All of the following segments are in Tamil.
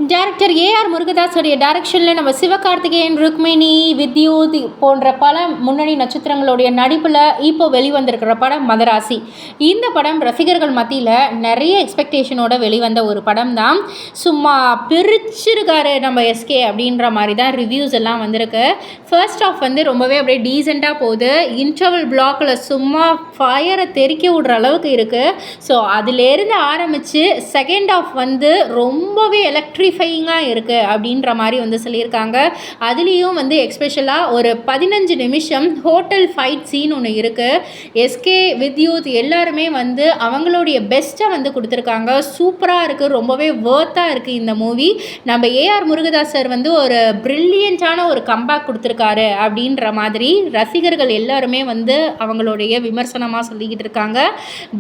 டைரக்டர் ஏஆர் முருகதாஸுடைய டைரக்ஷனில் நம்ம சிவகார்த்திகேயன், ருக்மிணி, வித்யூத் போன்ற பல முன்னணி நட்சத்திரங்களுடைய நடிப்பில் இப்போ வெளிவந்திருக்கிற படம் மதராசி. இந்த படம் ரசிகர்கள் மத்தியில் நிறைய எக்ஸ்பெக்டேஷனோட வெளிவந்த ஒரு படம் தான். சும்மா பிரிச்சிருக்காரு நம்ம எஸ்கே அப்படின்ற மாதிரி தான் ரிவ்யூஸ் எல்லாம் வந்திருக்கு. ஃபர்ஸ்ட் ஆஃப் வந்து ரொம்பவே அப்படியே டீசெண்டாக போகுது. இன்டர்வல் பிளாக்கில் சும்மா ஃபயரை தெறிக்க விடுற அளவுக்கு இருக்குது. ஸோ அதிலேருந்து ஆரம்பித்து செகண்ட் ஆஃப் வந்து ரொம்பவே எலக்ட்ரிஃபையிங்காக இருக்குது அப்படின்ற மாதிரி வந்து சொல்லியிருக்காங்க. அதுலேயும் வந்து எக்ஸ்பெஷலாக ஒரு 15 நிமிஷம் ஹோட்டல் ஃபைட் சீன் ஒன்று இருக்குது. எஸ்கே, வித்யூத் எல்லாருமே வந்து அவங்களுடைய பெஸ்ட்டை வந்து கொடுத்துருக்காங்க. சூப்பராக இருக்குது, ரொம்பவே வேர்த்தாக இருக்குது இந்த மூவி. நம்ம ஏஆர் முருகதாஸ் சார் வந்து ஒரு ப்ரில்லியண்ட்டான ஒரு கம்பேக் கொடுத்துருக்காரு அப்படின்ற மாதிரி ரசிகர்கள் எல்லாருமே வந்து அவங்களுடைய விமர்சனமாக சொல்லிக்கிட்டு இருக்காங்க.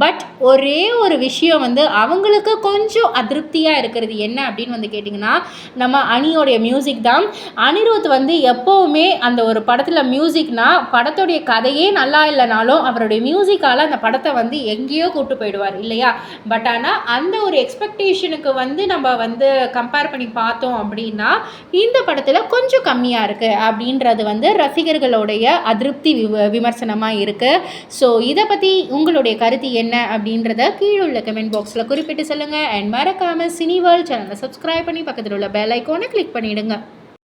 பட் ஒரே ஒரு விஷயம் வந்து அவங்களுக்கு கொஞ்சம் அதிருப்தியாக இருக்கிறது என்ன அப்படின்னு வந்து கேட்டிங்கன்னா, நம்ம அனியோடைய மியூசிக் தான். அனிருத் வந்து எப்போவுமே அந்த ஒரு படத்தில் மியூசிக்னா படத்துடைய கதையே நல்லா இல்லைனாலும் அவருடைய மியூசிக்கால் அந்த படத்தை வந்து எங்கேயோ கூட்டு போயிடுவார் இல்லையா. பட் ஆனால் அந்த ஒரு எக்ஸ்பெக்டேஷனுக்கு வந்து நம்ம வந்து கம்பேர் பண்ணி பார்த்தோம் அப்படின்னா இந்த படத்தில் கொஞ்சம் கம்மியாக இருக்குது அப்படின்றது வந்து ரசிகர்களுடைய அதிருப்தி விமர்சனமாக இருக்குது. ஸோ இதை பற்றி உங்களுடைய கருத்து என்ன அப்படின்றத கீழுள்ள கமெண்ட் பாக்ஸில் குறிப்பிட்டு சொல்லுங்கள். அண்ட் மறக்காமல் சினி வேர்ல்ட் சேனலை சப்ஸ்கிரைப் பண்ணி பக்கத்தில் உள்ள பெல் ஐக்கானை கிளிக் பண்ணிவிடுங்க.